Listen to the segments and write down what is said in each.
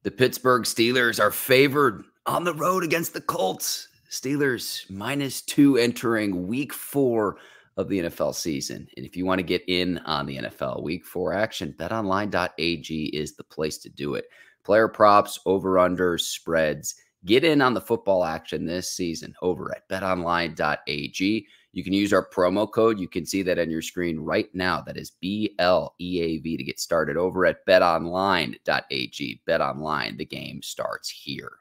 The Pittsburgh Steelers are favored on the road against the Colts. Steelers -2 entering week 4 of the NFL season. And if you want to get in on the NFL week 4 action, BetOnline.ag is the place to do it. Player props, over-unders, spreads. Get in on the football action this season over at BetOnline.ag. You can use our promo code. You can see that on your screen right now. That is BLEAV to get started over at BetOnline.ag. BetOnline, the game starts here.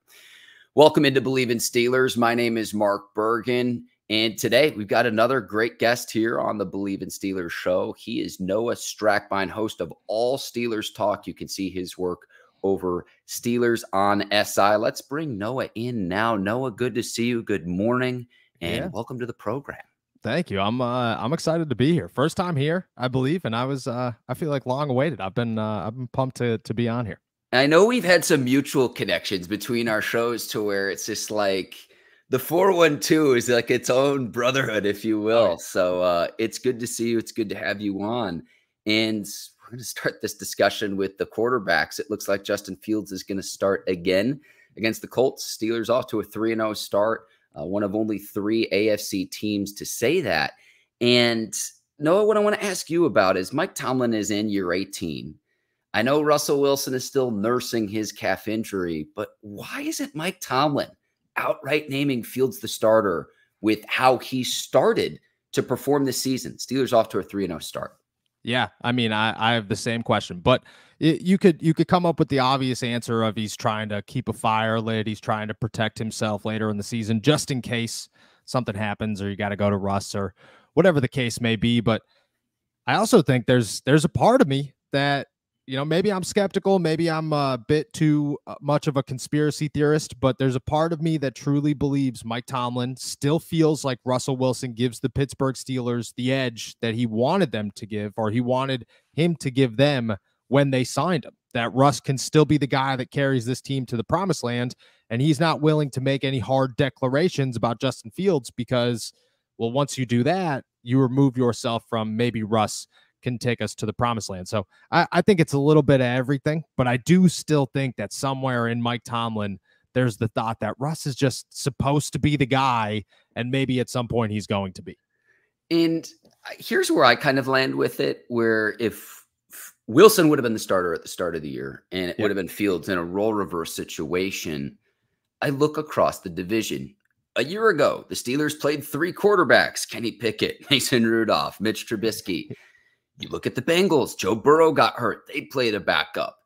Welcome into Bleav in Steelers. My name is Mark Bergin, and today we've got another great guest here on the Bleav in Steelers show. He is Noah Strackbein, host of All Steelers Talk. You can see his work over Steelers on SI. Let's bring Noah in now. Noah, good to see you. Good morning, and welcome to the program. Thank you. I'm excited to be here. First time here, I believe, and I feel like long awaited. I've been pumped to be on here. I know we've had some mutual connections between our shows to where it's just like the 412 is like its own brotherhood, if you will. Right. So it's good to see you. It's good to have you on. And we're going to start this discussion with the quarterbacks. It looks like Justin Fields is going to start again against the Colts. Steelers off to a 3-0 start. One of only 3 AFC teams to say that. And Noah, what I want to ask you about is Mike Tomlin is in year 18. I know Russell Wilson is still nursing his calf injury, but why isn't Mike Tomlin outright naming Fields the starter with how he started to perform this season? Steelers off to a 3-0 start. Yeah, I mean, I have the same question, but you could come up with the obvious answer of he's trying to keep a fire lit. He's trying to protect himself later in the season, just in case something happens or you got to go to Russ or whatever the case may be. But I also think there's a part of me that, you know, maybe I'm skeptical, maybe I'm a bit too much of a conspiracy theorist, but there's a part of me that truly believes Mike Tomlin still feels like Russell Wilson gives the Pittsburgh Steelers the edge that he wanted them to give, or he wanted him to give them when they signed him, that Russ can still be the guy that carries this team to the promised land. And he's not willing to make any hard declarations about Justin Fields because, well, once you do that, you remove yourself from maybe Russ can take us to the promised land. So I think it's a little bit of everything, but I do still think that somewhere in Mike Tomlin, there's the thought that Russ is just supposed to be the guy, and maybe at some point he's going to be. And here's where I kind of land with it, where if Wilson would have been the starter at the start of the year, and it would have been Fields in a role reverse situation, I look across the division. A year ago, the Steelers played 3 quarterbacks: Kenny Pickett, Mason Rudolph, Mitch Trubisky. You look at the Bengals, Joe Burrow got hurt. They played a backup.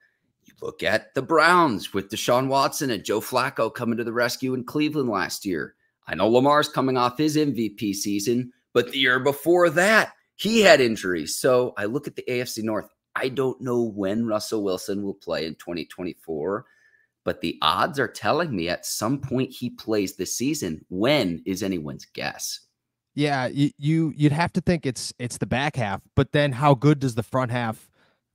You look at the Browns with Deshaun Watson and Joe Flacco coming to the rescue in Cleveland last year. I know Lamar's coming off his MVP season, but the year before that, he had injuries. So I look at the AFC North. I don't know when Russell Wilson will play in 2024, but the odds are telling me at some point he plays this season. When is anyone's guess? Yeah, you'd have to think it's the back half, but then how good does the front half,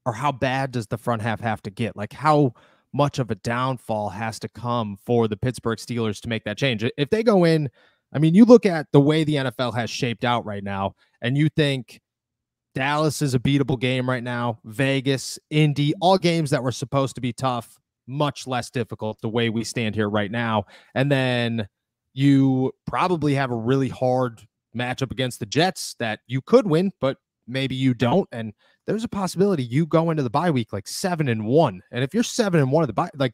or how bad does the front half have to get? Like, how much of a downfall has to come for the Pittsburgh Steelers to make that change? If they go in, I mean, you look at the way the NFL has shaped out right now, and you think Dallas is a beatable game right now, Vegas, Indy, all games that were supposed to be tough, much less difficult the way we stand here right now. And then you probably have a really hard matchup against the Jets that you could win, but maybe you don't. And there's a possibility you go into the bye week like 7-1. And if you're 7-1 at the bye, like,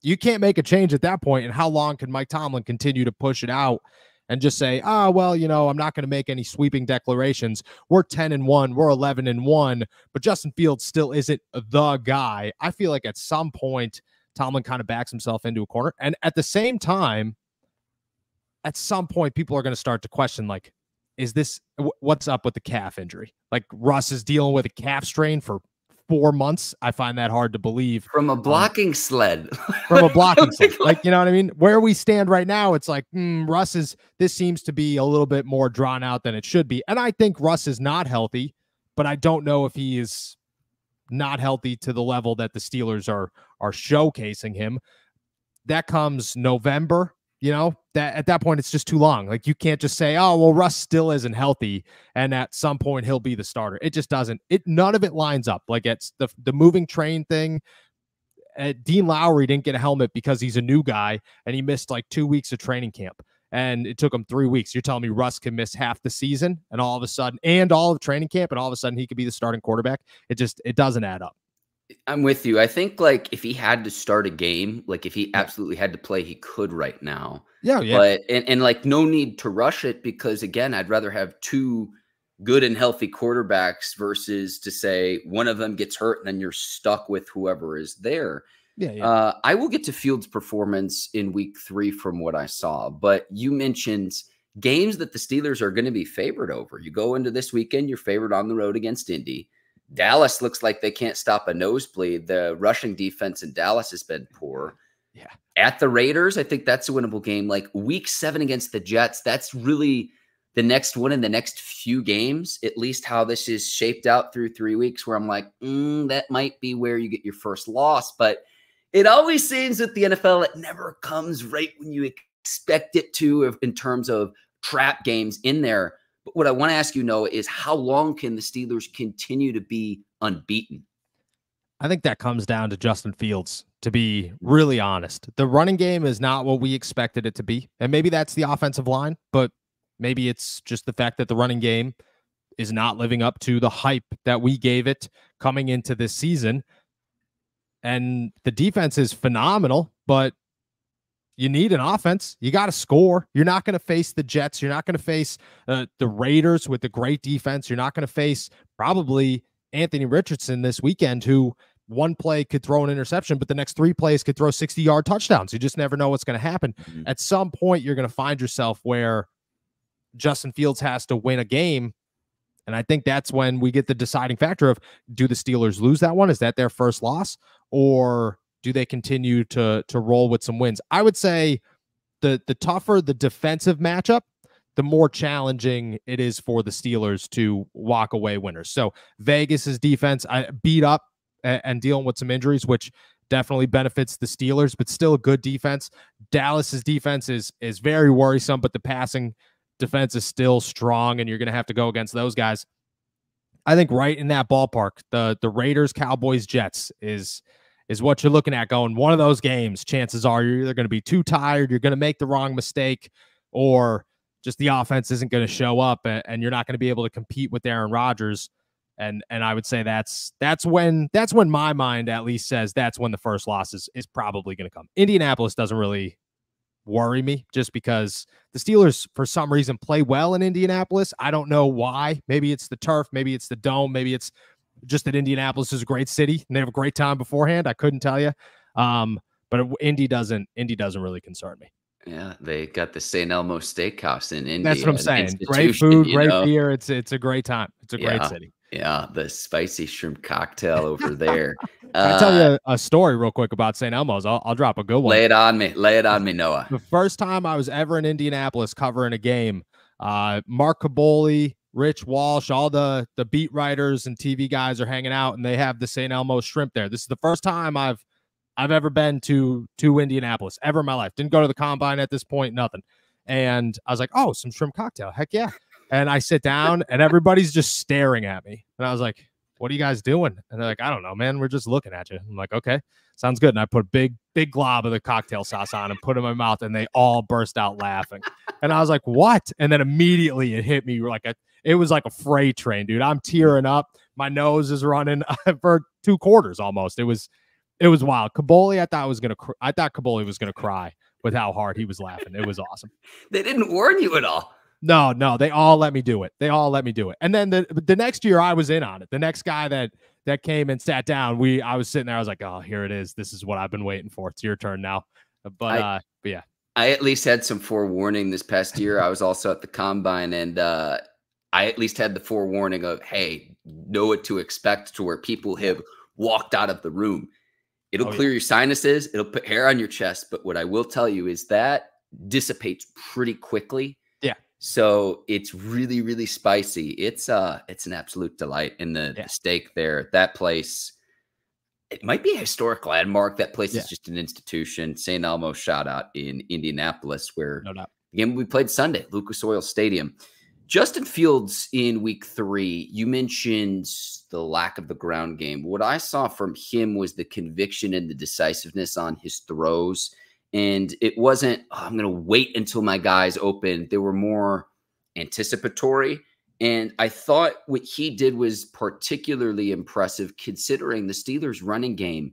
you can't make a change at that point. And how long can Mike Tomlin continue to push it out and just say, well, you know, I'm not going to make any sweeping declarations. We're 10-1, we're 11-1, but Justin Fields still isn't the guy. I feel like at some point Tomlin kind of backs himself into a corner. And at the same time, at some point, people are going to start to question, like, is this, what's up with the calf injury? Like, Russ is dealing with a calf strain for 4 months. I find that hard to believe. From a blocking sled. From a blocking sled. Like, you know what I mean? Where we stand right now, it's like, this seems to be a little bit more drawn out than it should be. And I think Russ is not healthy, but I don't know if he is not healthy to the level that the Steelers are showcasing him. That comes November. You know, that at that point, it's just too long. Like, you can't just say, oh, well, Russ still isn't healthy, and at some point he'll be the starter. It just doesn't. None of it lines up. Like, it's the moving train thing. Dean Lowry didn't get a helmet because he's a new guy and he missed like 2 weeks of training camp. And it took him 3 weeks. You're telling me Russ can miss half the season and all of a sudden, and all of training camp, and all of a sudden he could be the starting quarterback? It doesn't add up. I'm with you. I think like if he had to start a game, like if he absolutely had to play, he could right now. Yeah. But and like no need to rush it, because again, I'd rather have two good and healthy quarterbacks versus to say one of them gets hurt and then you're stuck with whoever is there. Yeah. I will get to Fields' performance in week 3 from what I saw, but you mentioned games that the Steelers are going to be favored over. You go into this weekend, you're favored on the road against Indy. Dallas looks like they can't stop a nosebleed. The rushing defense in Dallas has been poor. Yeah. At the Raiders, I think that's a winnable game. Like week 7 against the Jets, that's really the next one in the next few games, at least how this is shaped out through 3 weeks, where I'm like, that might be where you get your first loss. But it always seems that the NFL, it never comes right when you expect it to in terms of trap games in there. But what I want to ask you, Noah, is how long can the Steelers continue to be unbeaten? I think that comes down to Justin Fields, to be really honest. The running game is not what we expected it to be. And maybe that's the offensive line, but maybe it's just the fact that the running game is not living up to the hype that we gave it coming into this season. And the defense is phenomenal, but you need an offense. You got to score. You're not going to face the Jets. You're not going to face the Raiders with the great defense. You're not going to face probably Anthony Richardson this weekend, who one play could throw an interception, but the next 3 plays could throw 60-yard touchdowns. You just never know what's going to happen. Mm-hmm. At some point, you're going to find yourself where Justin Fields has to win a game. And I think that's when we get the deciding factor of, do the Steelers lose that one? Is that their first loss? Or do they continue to roll with some wins? I would say the tougher the defensive matchup, the more challenging it is for the Steelers to walk away winners. So Vegas's defense, I beat up and dealing with some injuries, which definitely benefits the Steelers, but still a good defense. Dallas's defense is very worrisome, but the passing defense is still strong, and you're going to have to go against those guys. I think right in that ballpark, the Raiders, Cowboys, Jets is what you're looking at going. One of those games, chances are you're either going to be too tired, you're going to make the wrong mistake, or just the offense isn't going to show up, and you're not going to be able to compete with Aaron Rodgers. And I would say that's when my mind at least says that's when the first loss is probably going to come. Indianapolis doesn't really worry me, just because the Steelers for some reason play well in Indianapolis. I don't know why. Maybe it's the turf, maybe it's the dome, maybe it's just that Indianapolis is a great city and they have a great time beforehand. I couldn't tell you. But Indy doesn't really concern me. Yeah, they got the St. Elmo Steakhouse in Indy. That's what I'm saying. Great food, great beer. It's a great time. It's a great city. Yeah, the spicy shrimp cocktail over there. I'll tell you a story real quick about St. Elmo's. I'll drop a good one. Lay it on me, Noah. The first time I was ever in Indianapolis covering a game, Mark Caboli, Rich Walsh, all the beat writers and TV guys are hanging out, and they have the St. Elmo's shrimp there. This is the first time I've ever been to Indianapolis ever in my life. Didn't go to the combine at this point, nothing. And I was like, oh, some shrimp cocktail. Heck yeah. And I sit down and everybody's just staring at me. And I was like, what are you guys doing? And they're like, I don't know, man. We're just looking at you. I'm like, okay, sounds good. And I put a big glob of the cocktail sauce on and put it in my mouth, and they all burst out laughing. And I was like, what? And then immediately it hit me it was like a freight train, dude. I'm tearing up. My nose is running for 2 quarters almost. It was wild. Caboli, I thought Caboli was gonna cry with how hard he was laughing. It was awesome. They didn't warn you at all. No, they all let me do it. And then the next year I was in on it. The next guy that came and sat down, I was sitting there. I was like, oh, here it is. This is what I've been waiting for. It's your turn now. But yeah. I at least had some forewarning this past year. I was also at the combine, and I at least had the forewarning of, hey, know what to expect, to where people have walked out of the room. It'll clear your sinuses. It'll put hair on your chest. But what I will tell you is that dissipates pretty quickly. Yeah. So it's really, really spicy. It's an absolute delight. In the steak there. That place, it might be a historic landmark. That place is just an institution. St. Elmo shout out in Indianapolis, where the game we played Sunday, Lucas Oil Stadium. Justin Fields in week 3, you mentioned the lack of the ground game. What I saw from him was the conviction and the decisiveness on his throws. And it wasn't, oh, I'm going to wait until my guy's open. They were more anticipatory. And I thought what he did was particularly impressive considering the Steelers' running game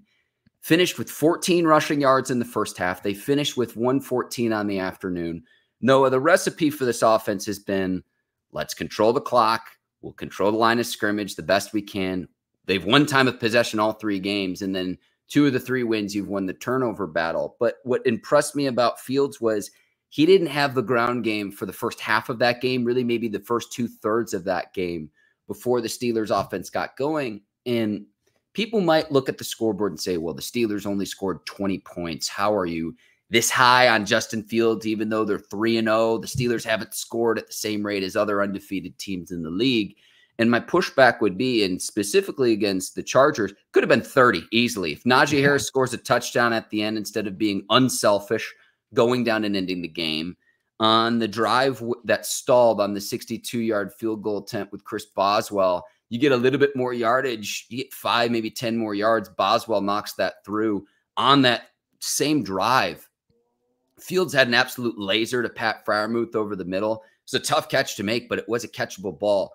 finished with 14 rushing yards in the first half. They finished with 114 on the afternoon. Noah, the recipe for this offense has been, let's control the clock. We'll control the line of scrimmage the best we can. They've won time of possession all 3 games, and then 2 of the 3 wins, you've won the turnover battle. But what impressed me about Fields was he didn't have the ground game for the first half of that game, really maybe the first 2/3 of that game before the Steelers offense got going. And people might look at the scoreboard and say, well, the Steelers only scored 20 points. How are you this high on Justin Fields, even though they're 3-0? The Steelers haven't scored at the same rate as other undefeated teams in the league. And my pushback would be, and specifically against the Chargers, could have been 30 easily. If Najee Harris scores a touchdown at the end instead of being unselfish, going down and ending the game. On the drive that stalled on the 62-yard field goal attempt with Chris Boswell, you get a little bit more yardage. You get 5, maybe 10 more yards. Boswell knocks that through. On that same drive, Fields had an absolute laser to Pat Freiermuth over the middle. It was a tough catch to make, but it was a catchable ball.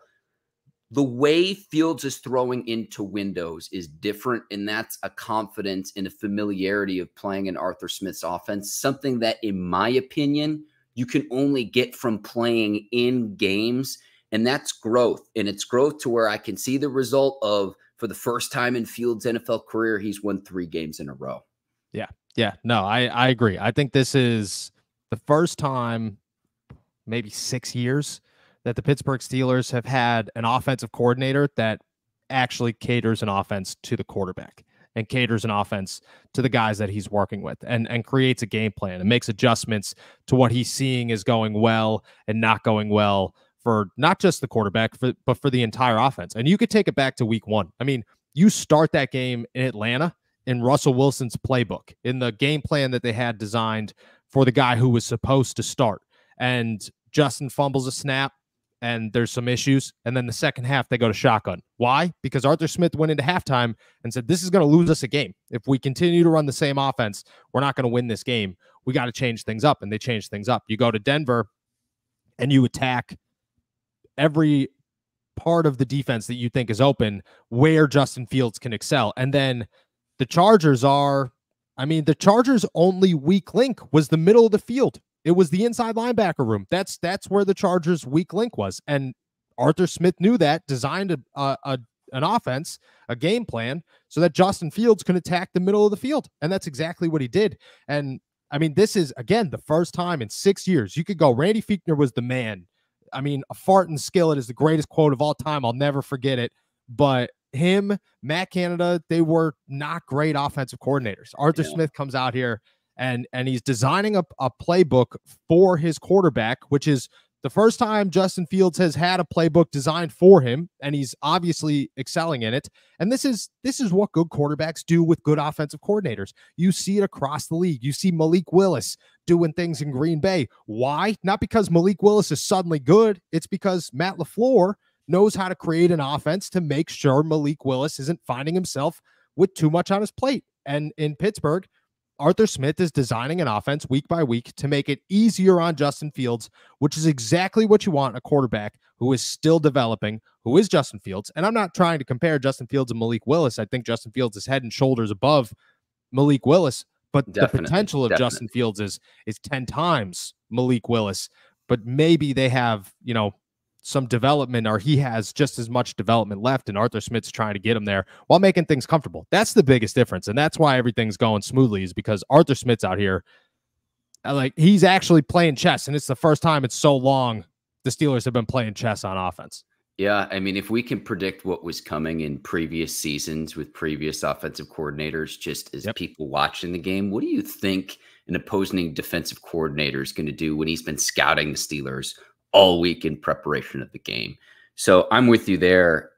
The way Fields is throwing into windows is different, and that's a confidence and a familiarity of playing in Arthur Smith's offense, something that, in my opinion, you can only get from playing in games, and that's growth. And it's growth to where I can see the result of, for the first time in Fields' NFL career, he's won 3 games in a row. Yeah. No, I agree. I think this is the first time, maybe 6 years, that the Pittsburgh Steelers have had an offensive coordinator that actually caters an offense to the quarterback and caters an offense to the guys that he's working with and creates a game plan and makes adjustments to what he's seeing is going well and not going well for not just the quarterback, but for the entire offense. And you could take it back to week 1. I mean, you start that game in Atlanta in Russell Wilson's playbook, in the game plan that they had designed for the guy who was supposed to start. And Justin fumbles a snap, and there's some issues. And then the second half, they go to shotgun. Why? Because Arthur Smith went into halftime and said, this is going to lose us a game. If we continue to run the same offense, we're not going to win this game. We got to change things up. And they changed things up. You go to Denver and you attack every part of the defense that you think is open where Justin Fields can excel. And then the Chargers the Chargers' only weak link was the middle of the field. It was the inside linebacker room. That's where the Chargers' weak link was. And Arthur Smith knew that, designed an offense, a game plan, so that Justin Fields can attack the middle of the field. And that's exactly what he did. And I mean, this is, again, the first time in 6 years. You could go, Randy Fichtner was the man. I mean, a fart and skillet is the greatest quote of all time. I'll never forget it. But him, Matt Canada, they were not great offensive coordinators. Arthur Smith comes out here and he's designing a playbook for his quarterback, which is the first time Justin Fields has had a playbook designed for him, and he's obviously excelling in it. And this is what good quarterbacks do with good offensive coordinators. You see it across the league. You see Malik Willis doing things in Green Bay. Why? Not because Malik Willis is suddenly good. It's because Matt LaFleur knows how to create an offense to make sure Malik Willis isn't finding himself with too much on his plate. And in Pittsburgh, Arthur Smith is designing an offense week by week to make it easier on Justin Fields, which is exactly what you want in a quarterback who is still developing, who is Justin Fields. And I'm not trying to compare Justin Fields and Malik Willis. I think Justin Fields is head and shoulders above Malik Willis, but the potential of Justin Fields is 10 times Malik Willis. But maybe they have, some development, or he has just as much development left, and Arthur Smith's trying to get him there while making things comfortable. That's the biggest difference, and that's why everything's going smoothly, is because Arthur Smith's out here, he's actually playing chess, and it's the first time in so long the Steelers have been playing chess on offense. Yeah, I mean, if we can predict what was coming in previous seasons with previous offensive coordinators, just as people watching the game, what do you think an opposing defensive coordinator is going to do when he's been scouting the Steelers all week in preparation of the game? So I'm with you there.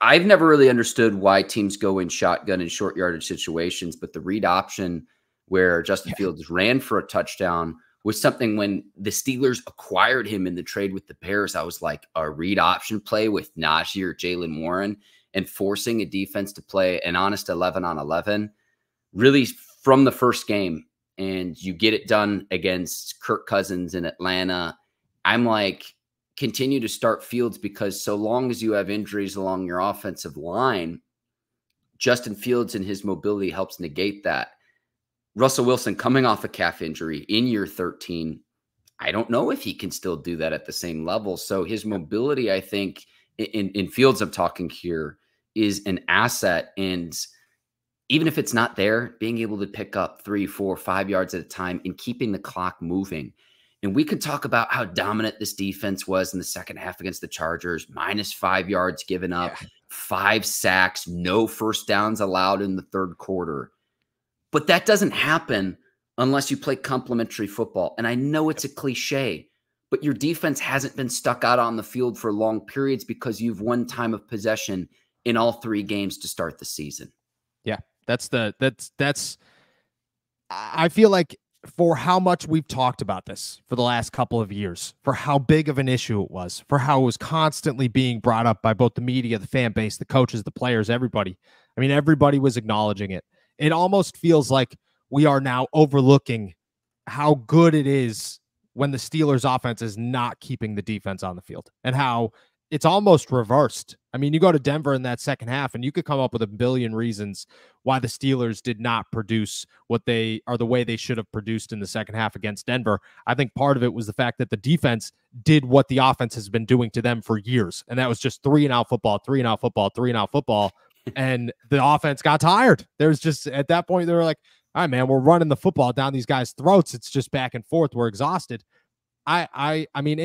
I've never really understood why teams go in shotgun and short yardage situations, but the read option where Justin Fields ran for a touchdown was something when the Steelers acquired him in the trade with the Bears. I was like, a read option play with Najee or Jaylen Warren and forcing a defense to play an honest 11 on 11 really from the first game. And you get it done against Kirk Cousins in Atlanta. I'm like, continue to start Fields, because so long as you have injuries along your offensive line, Justin Fields and his mobility helps negate that. Russell Wilson coming off a calf injury in year 13. I don't know if he can still do that at the same level. So his mobility, I think, in Fields I'm talking here, is an asset. And even if it's not there, being able to pick up 3, 4, 5 yards at a time and keeping the clock moving. And we could talk about how dominant this defense was in the second half against the Chargers, -5 yards given up, 5 sacks, no first downs allowed in the third quarter. But that doesn't happen unless you play complementary football. And I know it's a cliche, but your defense hasn't been stuck out on the field for long periods because you've won time of possession in all 3 games to start the season. Yeah, I feel like for how much we've talked about this for the last couple of years, for how big of an issue it was, for how it was constantly being brought up by both the media, the fan base, the coaches, the players, everybody. I mean, everybody was acknowledging it. It almost feels like we are now overlooking how good it is when the Steelers offense is not keeping the defense on the field, and how it's almost reversed. I mean, you go to Denver in that second half and you could come up with a billion reasons why the Steelers did not produce what they are the way they should have produced in the second half against Denver. I think part of it was the fact that the defense did what the offense has been doing to them for years. And that was just 3-and-out football, 3-and-out football, 3-and-out football. And the offense got tired. There's just, at that point, they were like, all right, man, we're running the football down these guys' throats. It's just back and forth. We're exhausted. I mean,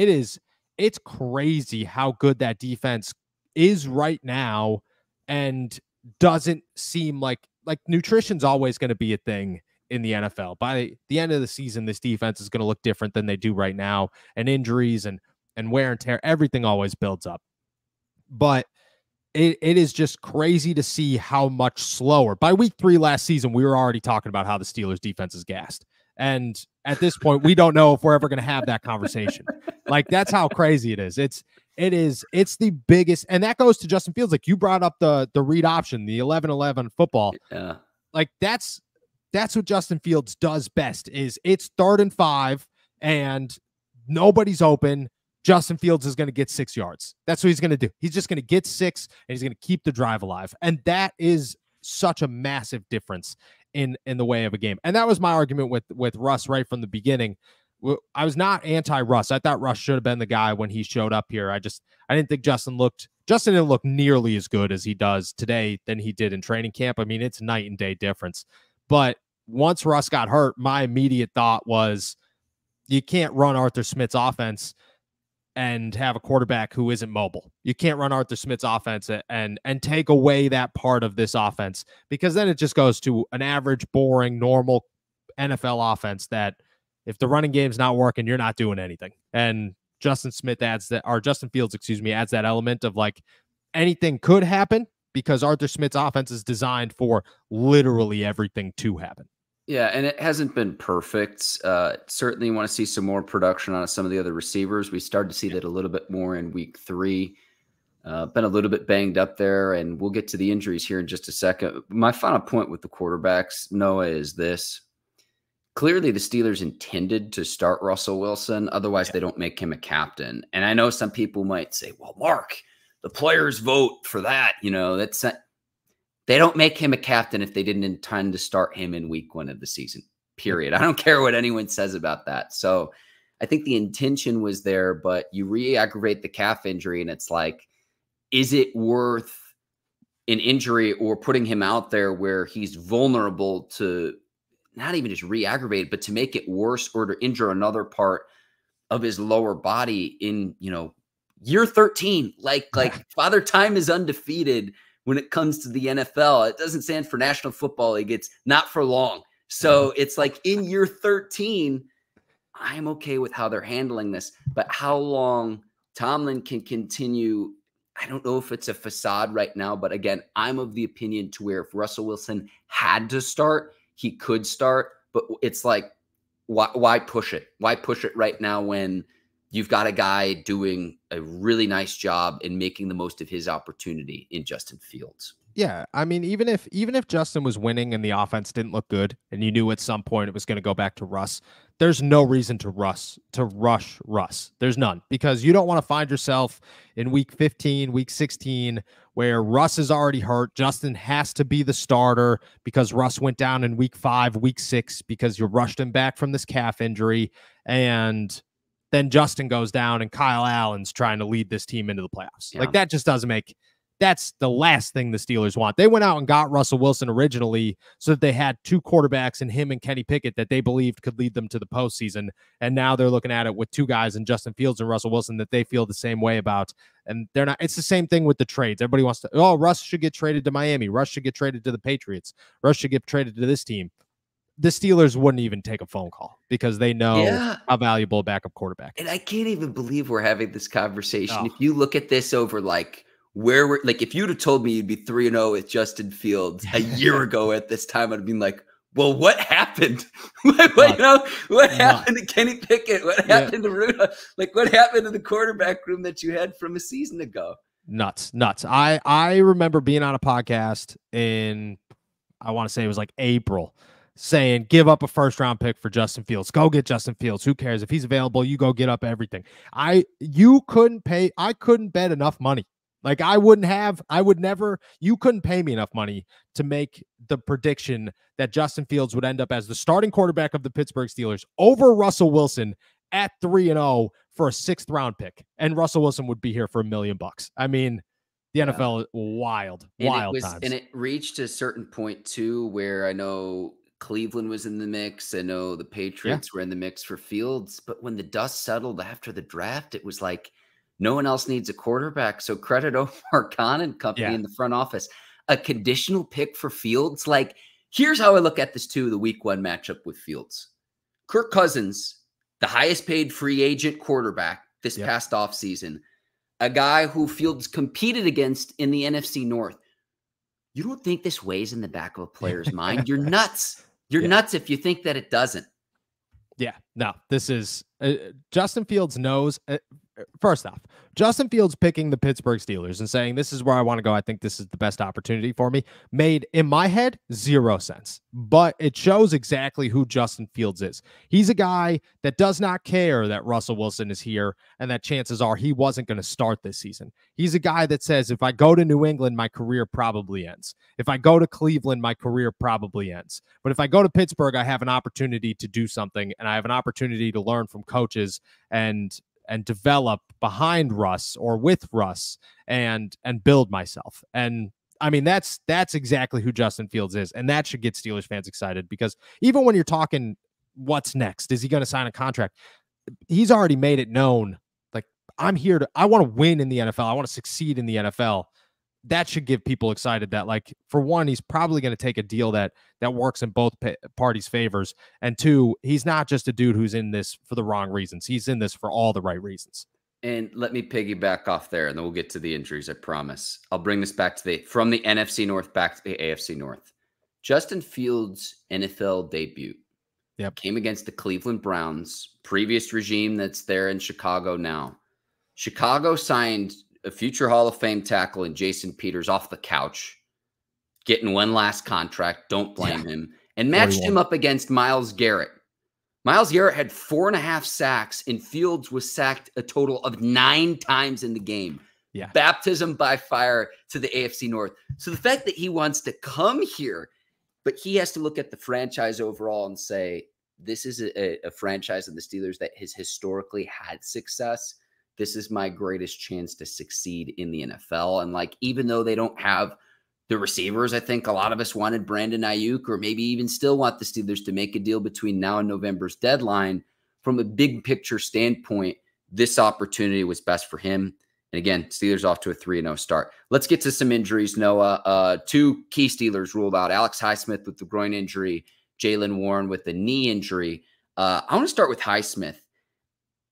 it's crazy how good that defense is right now, and doesn't seem like nutrition's always going to be a thing in the NFL. By the end of the season, this defense is going to look different than they do right now, and injuries and wear and tear, everything always builds up. But it is just crazy to see how much slower. By week 3 last season, we were already talking about how the Steelers defense is gassed. And at this point, we don't know if we're ever going to have that conversation. Like, that's how crazy it is. It's the biggest, and that goes to Justin Fields. Like, you brought up the read option, the 11-11 football. Yeah. Like, that's what Justin Fields does best. Is it's 3rd and 5 and nobody's open. Justin Fields is going to get 6 yards. That's what he's going to do. He's just going to get 6 and he's going to keep the drive alive. And that is such a massive difference in the way of a game. And that was my argument with Russ right from the beginning. I was not anti-Russ. I thought Russ should have been the guy when he showed up here. I didn't think Justin didn't look nearly as good as he does today than he did in training camp. I mean, it's night and day difference. But once Russ got hurt, my immediate thought was, you can't run Arthur Smith's offense and have a quarterback who isn't mobile. You can't run Arthur Smith's offense and take away that part of this offense, because then it just goes to an average, boring, normal NFL offense that if the running game's not working, you're not doing anything. And Justin Fields adds that element of like, anything could happen, because Arthur Smith's offense is designed for literally everything to happen. Yeah, and it hasn't been perfect. Certainly want to see some more production on some of the other receivers. We started to see that a little bit more in week 3. Been a little bit banged up there, and we'll get to the injuries here in just a second. My final point with the quarterbacks, Noah, is this. Clearly, the Steelers intended to start Russell Wilson. Otherwise, they don't make him a captain. And I know some people might say, well, Mark, the players vote for that. You know, they don't make him a captain if they didn't intend to start him in week 1 of the season, period. I don't care what anyone says about that. So I think the intention was there, but you re-aggravate the calf injury, and it's like, is it worth an injury or putting him out there where he's vulnerable to not even just re-aggravate, but to make it worse or to injure another part of his lower body in, year 13? Like Father Time is undefeated when it comes to the NFL. It doesn't stand for National Football League. It's not for long. So it's like in year 13, I'm okay with how they're handling this. But how long Tomlin can continue, I don't know if it's a facade right now. But again, I'm of the opinion to where if Russell Wilson had to start, he could start. But it's like, why push it? Why push it right now when you've got a guy doing a really nice job in making the most of his opportunity in Justin Fields? Yeah, I mean, even if Justin was winning and the offense didn't look good, and you knew at some point it was going to go back to Russ, there's no reason to rush Russ. There's none, because you don't want to find yourself in week 15, week 16, where Russ is already hurt. Justin has to be the starter because Russ went down in week 5, week 6, because you rushed him back from this calf injury, and then Justin goes down and Kyle Allen's trying to lead this team into the playoffs. Yeah. Like, that just doesn't make. That's the last thing the Steelers want. They went out and got Russell Wilson originally so that they had 2 quarterbacks in him and Kenny Pickett that they believed could lead them to the postseason. And now they're looking at it with 2 guys in Justin Fields and Russell Wilson that they feel the same way about. And they're not. It's the same thing with the trades. Everybody wants to, Russ should get traded to Miami. Russ should get traded to the Patriots. Russ should get traded to this team. The Steelers wouldn't even take a phone call because they know how valuable a backup quarterback is. And I can't even believe we're having this conversation. If you look at this over where we're if you'd have told me you'd be 3-0 with Justin Fields a year ago at this time, I'd have been like, well, what happened? What happened to Kenny Pickett? What happened to Rudolph? What happened to the quarterback room that you had from a season ago? Nuts. I remember being on a podcast in, I want to say it was April, saying, give up a 1st-round pick for Justin Fields. Go get Justin Fields. Who cares? If he's available, you go get up everything. I couldn't bet enough money. You couldn't pay me enough money to make the prediction that Justin Fields would end up as the starting quarterback of the Pittsburgh Steelers over Russell Wilson at 3-0 for a 6th-round pick. And Russell Wilson would be here for $1 million. I mean, the NFL is wild times. And it reached a certain point too, where I know Cleveland was in the mix. I know the Patriots were in the mix for Fields, but when the dust settled after the draft, it was no one else needs a quarterback. So credit Omar Khan and company in the front office. A conditional pick for Fields. Here's how I look at this too, the week 1 matchup with Fields. Kirk Cousins, the highest paid free agent quarterback this past offseason, a guy who Fields competed against in the NFC North. You don't think this weighs in the back of a player's mind? You're nuts. You're nuts if you think that it doesn't. Yeah, no, this is Justin Fields knows. First off, Justin Fields picking the Pittsburgh Steelers and saying, this is where I want to go. I think this is the best opportunity for me. Made, in my head, 0 sense. But it shows exactly who Justin Fields is. He's a guy that does not care that Russell Wilson is here and that chances are he wasn't going to start this season. He's a guy that says, if I go to New England, my career probably ends. If I go to Cleveland, my career probably ends. But if I go to Pittsburgh, I have an opportunity to do something, and I have an opportunity to learn from coaches and develop behind Russ or with Russ and build myself. And I mean, that's exactly who Justin Fields is. And that should get Steelers fans excited, because even when you're talking what's next, is he going to sign a contract? He's already made it known. I want to win in the NFL. I want to succeed in the NFL. That should give people excited that, for one, he's probably going to take a deal that works in both parties' favors. And 2, he's not just a dude who's in this for the wrong reasons. He's in this for all the right reasons. And let me piggyback off there, and then we'll get to the injuries, I promise. I'll bring this back to from the NFC North back to the AFC North. Justin Fields' NFL debut came against the Cleveland Browns, previous regime that's there in Chicago now. Chicago signed a future Hall of Fame tackle in Jason Peters off the couch, getting one last contract. Don't blame him. And matched him up against Myles Garrett. Myles Garrett had 4.5 sacks, and Fields was sacked a total of 9 times in the game. Yeah. Baptism by fire to the AFC North. So the fact that he wants to come here, but he has to look at the franchise overall and say, this is a franchise of the Steelers that has historically had success. This is my greatest chance to succeed in the NFL. And even though they don't have the receivers, I think a lot of us wanted Brandon Ayuk, or maybe even still want the Steelers to make a deal between now and November's deadline. From a big picture standpoint, this opportunity was best for him. And again, Steelers off to a 3-0 start. Let's get to some injuries, Noah. 2 key Steelers ruled out. Alex Highsmith with the groin injury, Jaylen Warren with the knee injury. I want to start with Highsmith.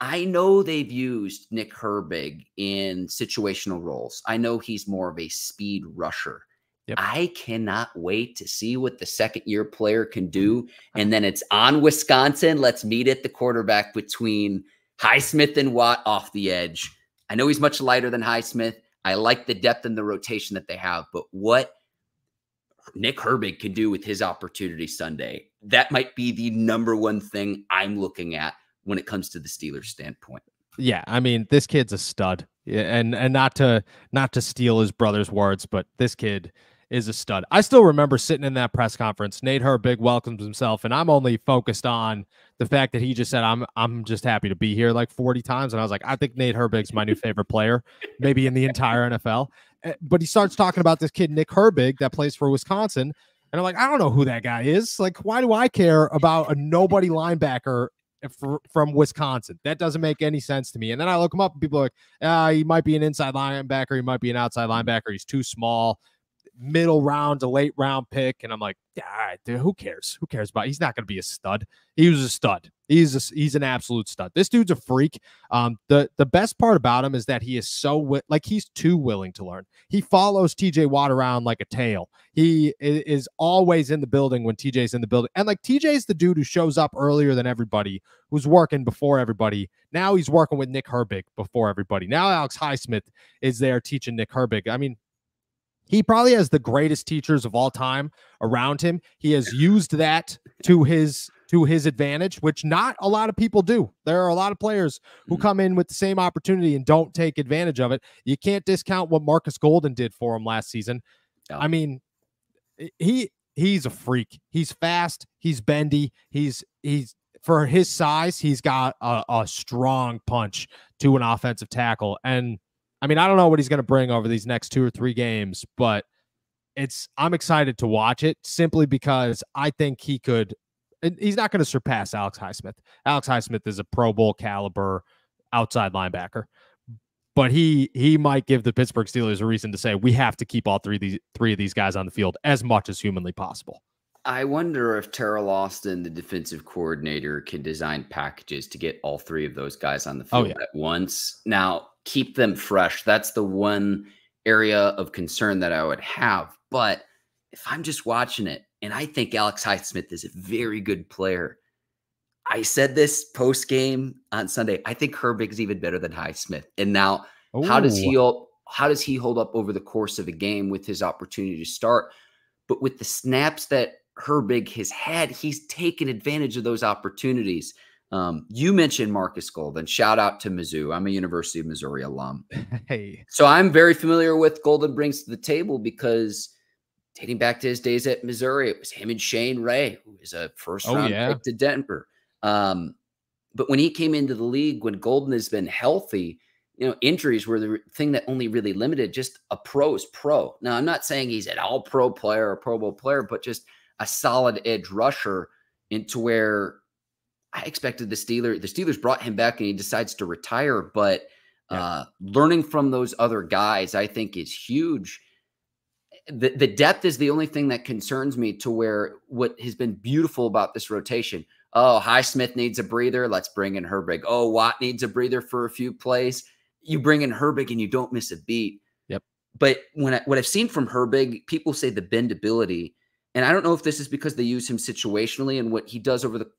I know they've used Nick Herbig in situational roles. I know he's more of a speed rusher. Yep. I cannot wait to see what the second-year player can do. And then it's on Wisconsin. Let's meet at the quarterback between Highsmith and Watt off the edge. I know he's much lighter than Highsmith. I like the depth and the rotation that they have, but what Nick Herbig can do with his opportunity Sunday, that might be the number one thing I'm looking at when it comes to the Steelers standpoint. Yeah, I mean, this kid's a stud. Yeah, and not to steal his brother's words, but this kid is a stud. I still remember sitting in that press conference. Nate Herbig welcomes himself, and I'm only focused on the fact that he just said, I'm just happy to be here like 40 times. And I was like, I think Nate Herbig's my new favorite player, maybe in the entire NFL. But he starts talking about this kid, Nick Herbig, that plays for Wisconsin. And I'm like, I don't know who that guy is. Like, why do I care about a nobody linebacker from Wisconsin? That doesn't make any sense to me. And then I look him up and people are like, he might be an inside linebacker. He might be an outside linebacker. He's too small. Middle round to late round pick. And I'm like, yeah, all right, dude, who cares? Who cares about? He's not going to be a stud. He was a stud. He's an absolute stud. This dude's a freak. The best part about him is that he is so he's too willing to learn. He follows TJ Watt around like a tail. He is always in the building when TJ's in the building. And like TJ's the dude who shows up earlier than everybody, who's working before everybody. Now he's working with Nick Herbig before everybody. Now Alex Highsmith is there teaching Nick Herbig. I mean, he probably has the greatest teachers of all time around him. He has used that to his advantage, which not a lot of people do. There are a lot of players who come in with the same opportunity and don't take advantage of it. You can't discount what Marcus Golden did for him last season. Yeah. I mean, he's a freak. He's fast. He's bendy. He's for his size, he's got a strong punch to an offensive tackle. And I mean, I don't know what he's going to bring over these next 2 or 3 games, but I'm excited to watch it simply because I think he could. He's not going to surpass Alex Highsmith. Alex Highsmith is a Pro Bowl caliber outside linebacker, but he might give the Pittsburgh Steelers a reason to say we have to keep all three of these guys on the field as much as humanly possible. I wonder if Terrell Austin, the defensive coordinator, can design packages to get all 3 of those guys on the field at once. Now, keep them fresh. That's the one area of concern that I would have. But if I'm just watching it, and I think Alex Highsmith is a very good player. I said this post-game on Sunday. I think Herbig is even better than Highsmith. And now, how does he hold up over the course of a game with his opportunity to start? But with the snaps that Herbig has had, he's taken advantage of those opportunities. You mentioned Marcus Golden. Shout out to Mizzou. I'm a University of Missouri alum. Hey. So I'm very familiar with Golden brings to the table because dating back to his days at Missouri, it was him and Shane Ray, who is a first-round pick to Denver. But when he came into the league, when Golden has been healthy, injuries were the thing that only really limited just a pro's pro. Now, I'm not saying he's an all-pro player or Pro Bowl player, but just a solid edge rusher into where I expected the Steelers brought him back and he decides to retire. But learning from those other guys, I think, is huge. The depth is the only thing that concerns me to where what has been beautiful about this rotation. Oh, Highsmith needs a breather. Let's bring in Herbig. Oh, Watt needs a breather for a few plays. You bring in Herbig and you don't miss a beat. Yep. But what I've seen from Herbig, people say the bendability. And I don't know if this is because they use him situationally and what he does over the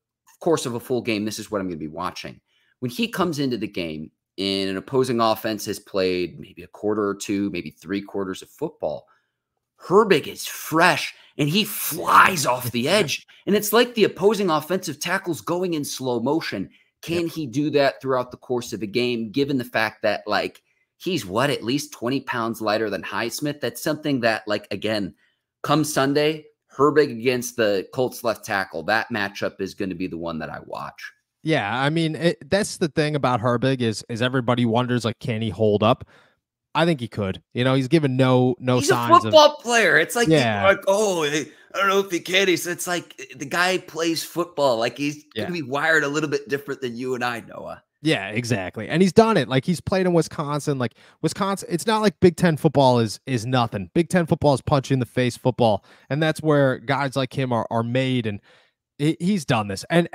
course of a full game. This is what I'm going to be watching. When he comes into the game and an opposing offense has played maybe a quarter or 2, maybe 3 quarters of football, Herbig is fresh and he flies off the edge. And it's like the opposing offensive tackle's going in slow motion. Can he do that throughout the course of a game, given the fact that, he's at least 20 pounds lighter than Highsmith? That's something that, again, come Sunday, Herbig against the Colts left tackle, that matchup is going to be the one that I watch. Yeah, I mean, that's the thing about Herbig is everybody wonders, can he hold up? I think he could. He's given no he's signs. He's a football player. It's I don't know if he can. It's like the guy plays football. He's going to be wired a little bit different than you and I, Noah. Yeah, exactly. And he's done it. He's played in Wisconsin. Wisconsin, it's not like Big Ten football is nothing. Big Ten football is punch in the face football. And that's where guys like him are made. And he's done this. And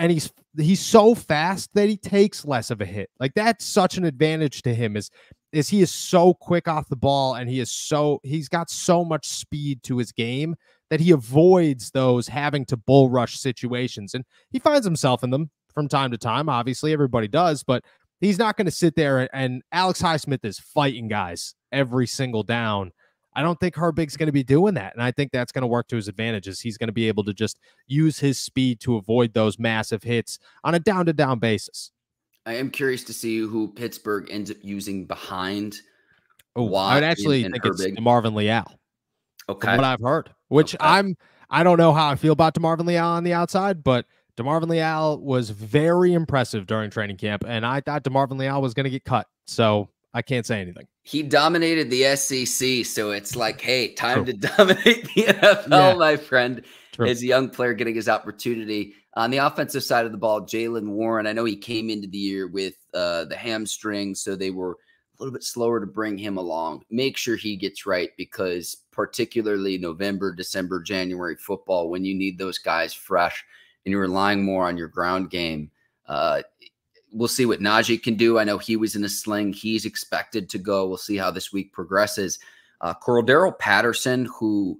he's so fast that he takes less of a hit. That's such an advantage to him is is he is so quick off the ball, and he's got so much speed to his game that he avoids those having to bull rush situations. And he finds himself in them from time to time. Obviously, everybody does, but he's not going to sit there and Alex Highsmith is fighting guys every single down. I don't think Herbig's going to be doing that. And I think that's going to work to his advantages. He's going to be able to just use his speed to avoid those massive hits on a down-to-down basis. I am curious to see who Pittsburgh ends up using behind. I would actually think Herbig. It's DeMarvin Leal. Okay. From what I've heard, which I don't know how I feel about DeMarvin Leal on the outside, but DeMarvin Leal was very impressive during training camp, and I thought DeMarvin Leal was going to get cut, so I can't say anything. He dominated the SEC, so it's like, hey, time to dominate the NFL, my friend. As a young player getting his opportunity. On the offensive side of the ball, Jaylen Warren, I know he came into the year with the hamstring, so they were a little bit slower to bring him along. Make sure he gets right, because particularly November, December, January football, when you need those guys fresh and you're relying more on your ground game, we'll see what Najee can do. I know he was in a sling. He's expected to go. We'll see how this week progresses. Cordero Patterson, who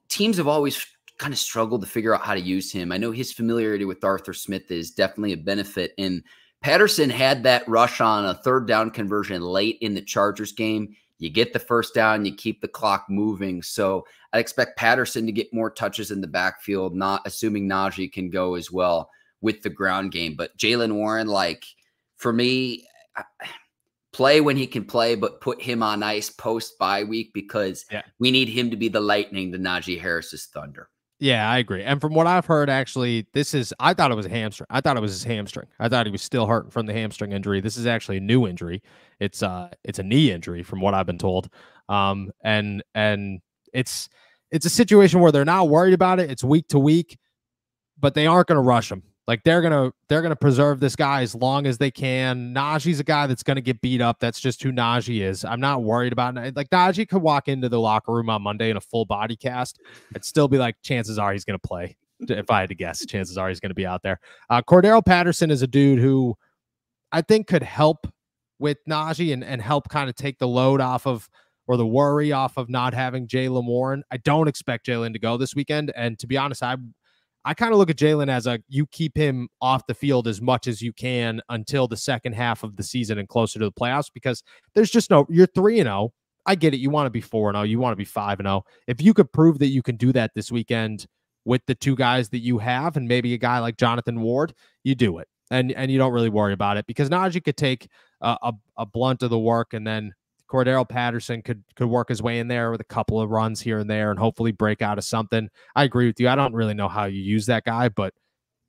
teams have always kind of struggled to figure out how to use him. I know his familiarity with Arthur Smith is definitely a benefit. And Patterson had that rush on a third down conversion late in the Chargers game. You get the first down, you keep the clock moving. So I expect Patterson to get more touches in the backfield, not assuming Najee can go as well with the ground game. But Jaylen Warren, like, for me, play when he can play, but put him on ice post-bye week, because we need him to be the lightning to Najee Harris's thunder. Yeah, I agree. And from what I've heard, actually, I thought it was a hamstring. I thought it was his hamstring. I thought he was still hurting from the hamstring injury. This is actually a new injury. It's a knee injury from what I've been told. And it's a situation where they're not worried about it. It's week to week, but they aren't going to rush him. Like, they're gonna preserve this guy as long as they can. Najee's a guy that's gonna get beat up. That's just who Najee is. I'm not worried about it. Like, Najee could walk into the locker room on Monday in a full body cast. I'd still be like, chances are he's gonna play. If I had to guess, chances are he's gonna be out there. Cordero Patterson is a dude who I think could help with Najee and help kind of take the load off of, or the worry off of, not having Jaylen Warren. I don't expect Jaylen to go this weekend. And to be honest, I kind of look at Jaylen as you keep him off the field as much as you can until the second half of the season and closer to the playoffs, because there's just you're 3-0. I get it. You want to be 4-0. You want to be 5-0. If you could prove that you can do that this weekend with the two guys that you have, and maybe a guy like Jonathan Ward, you do it. And you don't really worry about it, because Najee could take a blunt of the work, and then Cordero Patterson could work his way in there with a couple of runs here and there and hopefully break out of something. I agree with you. I don't really know how you use that guy, but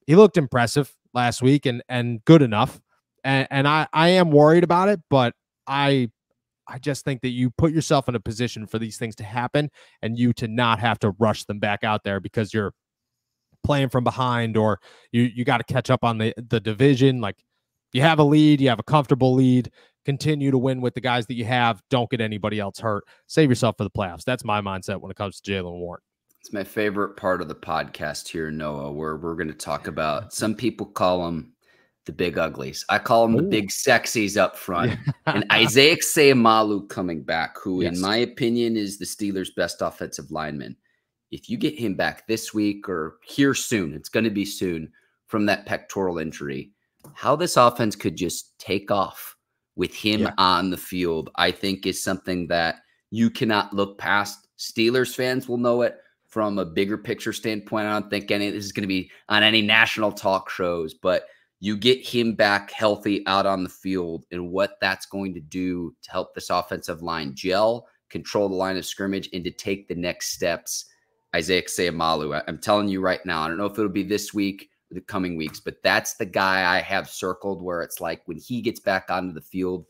he looked impressive last week and good enough. And I am worried about it, but I just think that you put yourself in a position for these things to happen and you to not have to rush them back out there because you're playing from behind, or you got to catch up on the division. Like, you have a lead, you have a comfortable lead. Continue to win with the guys that you have. Don't get anybody else hurt. Save yourself for the playoffs. That's my mindset when it comes to Jaylen Warren. It's my favorite part of the podcast here, Noah, where we're going to talk about, some people call them the big uglies. I call them the big sexies up front. And Isaac Seumalo coming back, who in my opinion is the Steelers' best offensive lineman. If you get him back this week or here soon, it's going to be soon, from that pectoral injury, how this offense could just take off with him on the field, I think is something that you cannot look past. Steelers fans will know it from a bigger picture standpoint. I don't think any of this is going to be on any national talk shows, but you get him back healthy out on the field and what that's going to do to help this offensive line gel, control the line of scrimmage, and to take the next steps. Isaac Seumalo, I'm telling you right now, I don't know if it'll be this week, the coming weeks, but that's the guy I have circled where it's like when he gets back onto the field,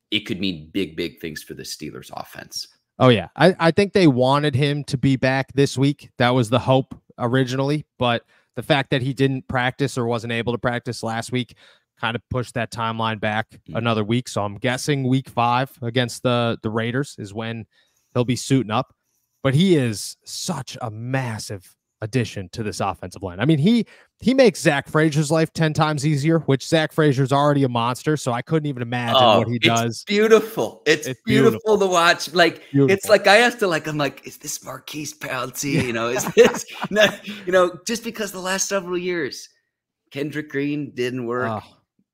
it could mean big, big things for the Steelers offense. Oh yeah. I think they wanted him to be back this week. That was the hope originally, but the fact that he didn't practice or wasn't able to practice last week kind of pushed that timeline back another week. So I'm guessing week 5 against the Raiders is when he'll be suiting up, but he is such a massive addition to this offensive line. I mean, he makes Zach Frazier's life 10 times easier, which Zach Frazier's already a monster, so I couldn't even imagine what he does. Beautiful. It's beautiful to watch. Like, it's like I have to, like, I'm like, is this Marquise Pouncey? You know, is this just because the last several years Kendrick Green didn't work.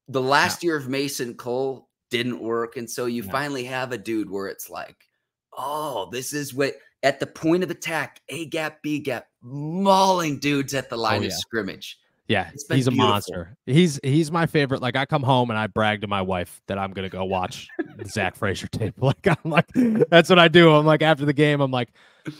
The last year of Mason Cole didn't work. And so you finally have a dude where it's like, oh, this is what at the point of attack, A gap, B gap, mauling dudes at the line of scrimmage. Yeah, he's a monster. He's my favorite. Like, I come home and I brag to my wife that I'm gonna go watch the Zach Frazier tape. Like, I'm like, that's what I do. I'm like, after the game, I'm like,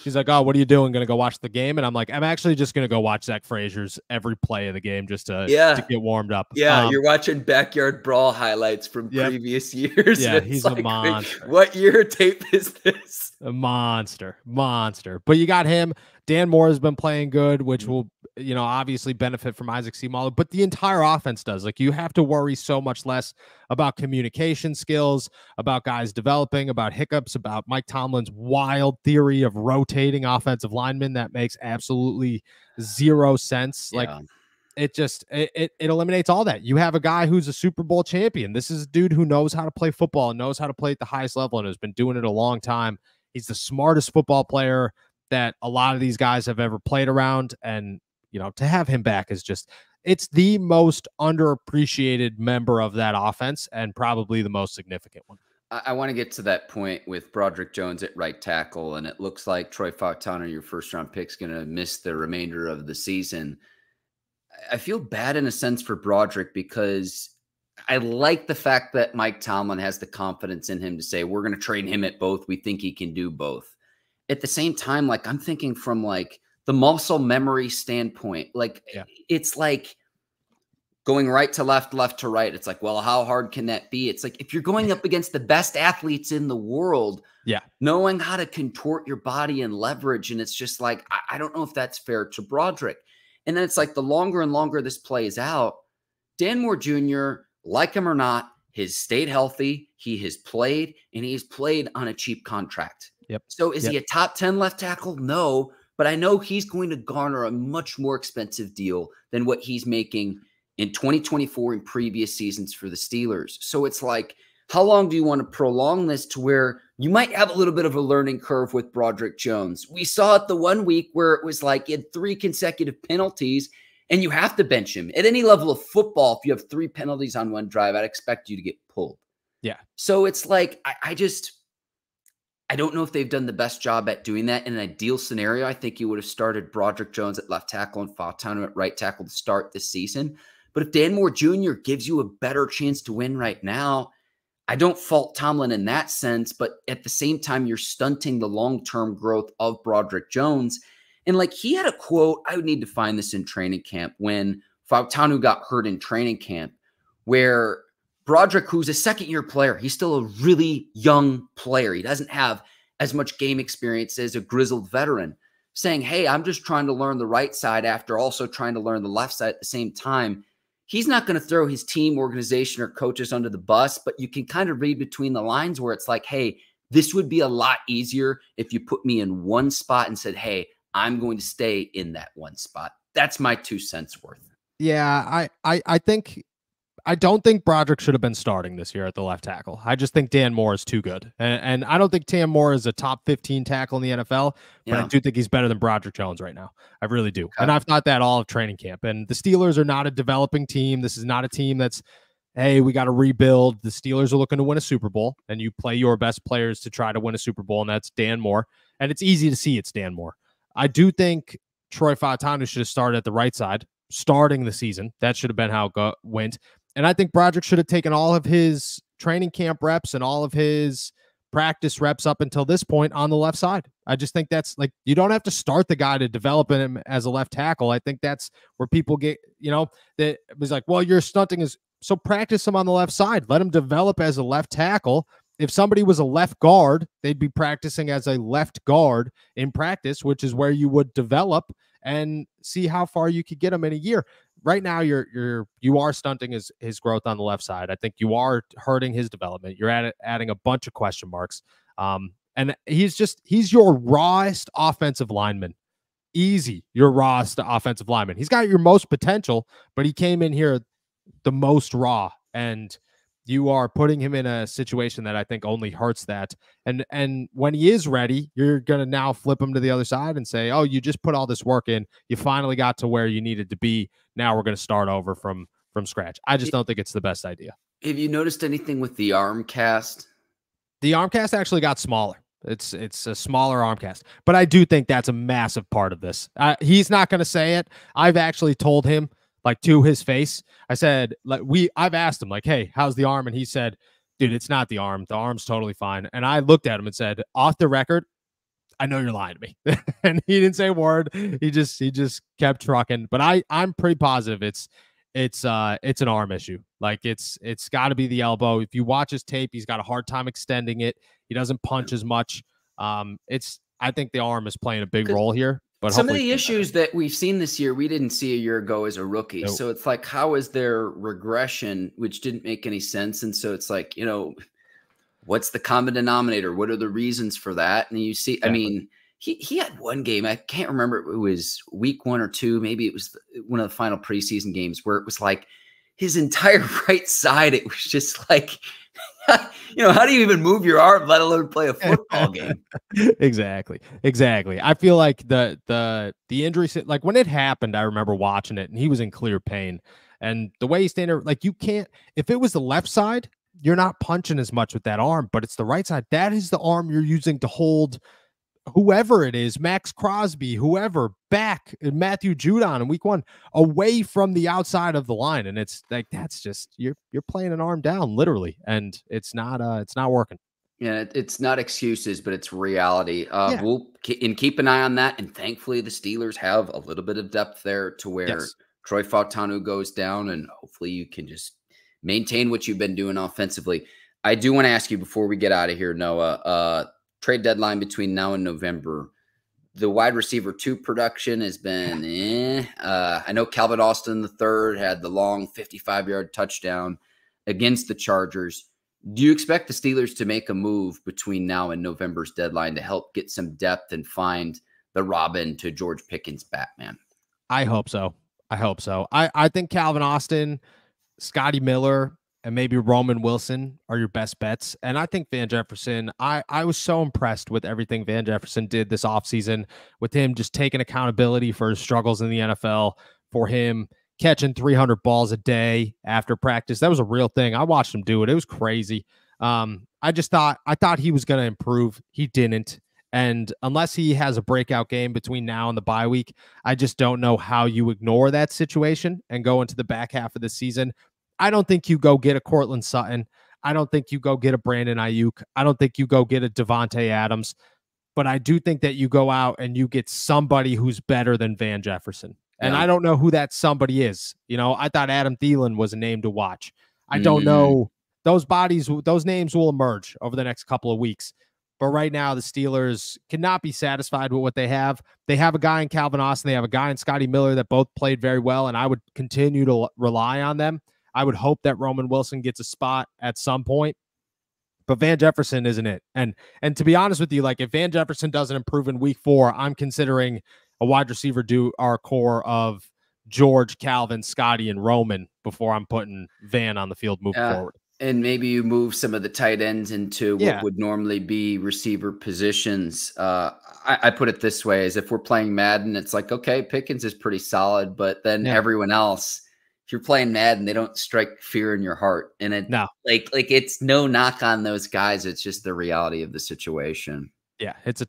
she's like, oh, what are you doing? Gonna go watch the game? And I'm like, I'm actually just gonna go watch Zach Frazier's every play of the game just to get warmed up. Yeah, you're watching backyard brawl highlights from previous years. Yeah, he's like, a monster. What year tape is this? A monster. But you got him. Dan Moore has been playing good, which will, obviously benefit from Isaac Seumalo, but the entire offense does. Like, you have to worry so much less about communication skills, about guys developing, about hiccups, about Mike Tomlin's wild theory of rotating offensive linemen that makes absolutely zero sense. Like, it eliminates all that. You have a guy who's a Super Bowl champion. This is a dude who knows how to play football and knows how to play at the highest level and has been doing it a long time. He's the smartest football player that a lot of these guys have ever played around. And, to have him back is it's the most underappreciated member of that offense and probably the most significant one. I want to get to that point with Broderick Jones at right tackle, and it looks like Troy Fautanu, your first-round pick, is going to miss the remainder of the season. I feel bad in a sense for Broderick because I like the fact that Mike Tomlin has the confidence in him to say, we're going to train him at both. We think he can do both. At the same time, like, I'm thinking from like the muscle memory standpoint, like it's like going right to left, left to right. It's like, well, how hard can that be? It's like, if you're going up against the best athletes in the world, knowing how to contort your body and leverage. And it's just like, I don't know if that's fair to Broderick. And then it's like the longer and longer this plays out, Dan Moore Jr., like him or not, has stayed healthy. He has played, and he's played on a cheap contract. So is he a top 10 left tackle? No, but I know he's going to garner a much more expensive deal than what he's making in 2024 and previous seasons for the Steelers. So it's like, how long do you want to prolong this to where you might have a little bit of a learning curve with Broderick Jones? We saw it the 1 week where it was like he had 3 consecutive penalties and you have to bench him. At any level of football, if you have 3 penalties on one drive, I'd expect you to get pulled. So it's like, I don't know if they've done the best job at doing that. In an ideal scenario, I think you would have started Broderick Jones at left tackle and Fautanu at right tackle to start this season. But if Dan Moore Jr. gives you a better chance to win right now, I don't fault Tomlin in that sense, but at the same time, you're stunting the long-term growth of Broderick Jones. And like, he had a quote, I would need to find this in training camp, when Fautanu got hurt in training camp, where Broderick, who's a second-year player, he's still a really young player. He doesn't have as much game experience as a grizzled veteran, saying, hey, I'm just trying to learn the right side after also trying to learn the left side at the same time. He's not going to throw his team, organization, or coaches under the bus, but you can kind of read between the lines where it's like, hey, this would be a lot easier if you put me in one spot and said, hey, I'm going to stay in that one spot. That's my 2 cents worth. Yeah, I don't think Broderick should have been starting this year at the left tackle. I just think Dan Moore is too good. And I don't think Dan Moore is a top 15 tackle in the NFL, but I do think he's better than Broderick Jones right now. I really do. And I've thought that all of training camp. And the Steelers are not a developing team. This is not a team that's, hey, we got to rebuild. The Steelers are looking to win a Super Bowl, and you play your best players to try to win a Super Bowl, and that's Dan Moore. And it's easy to see it's Dan Moore. I do think Troy Fautanu should have started at the right side, starting the season. That should have been how it went. And I think Broderick should have taken all of his training camp reps and all of his practice reps up until this point on the left side. I just think that's like, you don't have to start the guy to develop him as a left tackle. I think that's where people get, that it was like, well, you're stunting so practice him on the left side. Let him develop as a left tackle. If somebody was a left guard, they'd be practicing as a left guard in practice, which is where you would develop and see how far you could get him in a year. Right now, you are stunting his growth on the left side. I think you are hurting his development. You're adding a bunch of question marks. And he's your rawest offensive lineman easy your rawest offensive lineman. He's got your most potential, but he came in here the most raw, and you are putting him in a situation that I think only hurts that. And when he is ready, you're going to now flip him to the other side and say, oh, you just put all this work in. You finally got to where you needed to be. Now we're going to start over from scratch. I just don't think it's the best idea. Have you noticed anything with the arm cast? The arm cast actually got smaller. It's a smaller arm cast, but I do think that's a massive part of this. He's not going to say it. I've actually told him, like, to his face. I said, like, I've asked him, like, hey, how's the arm? And he said, dude, it's not the arm. The arm's totally fine. And I looked at him and said, off the record, I know you're lying to me. And he didn't say a word. He just kept trucking. But I'm pretty positive it's an arm issue. Like, it's got to be the elbow. If you watch his tape, he's got a hard time extending it. He doesn't punch as much. I think the arm is playing a big role here. But some of the issues that we've seen this year, we didn't see a year ago as a rookie. Nope. So it's like, how is there regression, which didn't make any sense? And so it's like, what's the common denominator? What are the reasons for that? And you see, I mean, he had one game, I can't remember, it was week 1 or 2, maybe it was one of the final preseason games, where it was like his entire right side, it was just like, how do you even move your arm, let alone play a football game? Exactly. I feel like the injury, like, when it happened, I remember watching it, and he was in clear pain. And the way he's standing there, like, you can't, if it was the left side, you're not punching as much with that arm, but it's the right side. That is the arm you're using to hold whoever it is, Max Crosby, whoever, back, Matthew Judon in week 1, away from the outside of the line. And it's like, that's just, you're playing an arm down, literally. And it's not working. Yeah, it's not excuses, but it's reality. We'll keep an eye on that. And thankfully, the Steelers have a little bit of depth there to where Troy Fautanu goes down, and hopefully you can just maintain what you've been doing offensively. I do want to ask you before we get out of here, Noah, trade deadline between now and November, the wide receiver 2 production has been I know Calvin Austin III had the long 55-yard touchdown against the Chargers. Do you expect the Steelers to make a move between now and November's deadline to help get some depth and find the Robin to George Pickens Batman? I hope so. I think Calvin Austin, Scotty Miller, and maybe Roman Wilson are your best bets. And I think Van Jefferson, I was so impressed with everything Van Jefferson did this offseason, with him just taking accountability for his struggles in the NFL, for him catching 300 balls a day after practice. That was a real thing. I watched him do it. It was crazy. I thought he was going to improve. He didn't. And unless he has a breakout game between now and the bye week, I just don't know how you ignore that situation and go into the back half of the season. I don't think you go get a Cortland Sutton. I don't think you go get a Brandon Ayuk. I don't think you go get a Devontae Adams. But I do think that you go out and you get somebody who's better than Van Jefferson. And I don't know who that somebody is. I thought Adam Thielen was a name to watch. I don't know. Those names will emerge over the next couple of weeks. But right now, the Steelers cannot be satisfied with what they have. They have a guy in Calvin Austin. They have a guy in Scotty Miller that both played very well, and I would continue to rely on them. I would hope that Roman Wilson gets a spot at some point, but Van Jefferson isn't it. And to be honest with you, like, if Van Jefferson doesn't improve in week 4, I'm considering a wide receiver do our core of George, Calvin, Scotty, and Roman before I'm putting Van on the field moving forward. And maybe you move some of the tight ends into what would normally be receiver positions. I put it this way, is if we're playing Madden, it's like, okay, Pickens is pretty solid, but then everyone else, if you're playing Madden, they don't strike fear in your heart. And it's no knock on those guys. It's just the reality of the situation. Yeah, it's a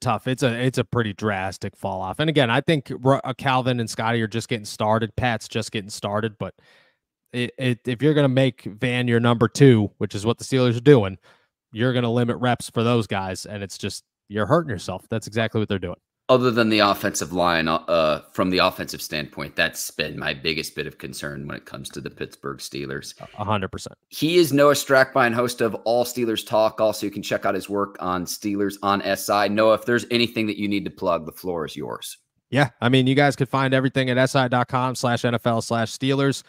pretty drastic fall off. And again, I think Calvin and Scotty are just getting started. Pat's just getting started, but if you're going to make Van your number 2, which is what the Steelers are doing, you're going to limit reps for those guys. And it's just, you're hurting yourself. That's exactly what they're doing. Other than the offensive line, from the offensive standpoint, that's been my biggest bit of concern when it comes to the Pittsburgh Steelers. 100%. He is Noah Strackbein, host of All Steelers Talk. Also, you can check out his work on Steelers on SI. Noah, if there's anything that you need to plug, the floor is yours. Yeah, I mean, you guys could find everything at si.com/NFL/Steelers.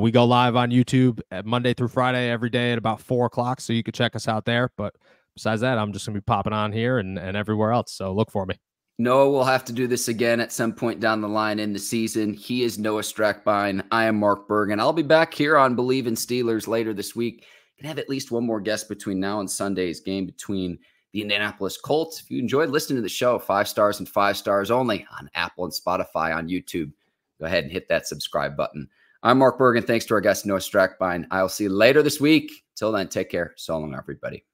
We go live on YouTube Monday through Friday every day at about 4 o'clock, so you can check us out there. But besides that, I'm just going to be popping on here and everywhere else, so look for me. Noah will have to do this again at some point down the line in the season. He is Noah Strackbein. I am Mark Bergin. I'll be back here on Bleav in Steelers later this week. Can have at least one more guest between now and Sunday's game between the Indianapolis Colts. If you enjoyed listening to the show, 5 stars and 5 stars only on Apple and Spotify on YouTube. Go ahead and hit that subscribe button. I'm Mark Bergin. Thanks to our guest, Noah Strackbein. I'll see you later this week. Till then, take care. So long, everybody.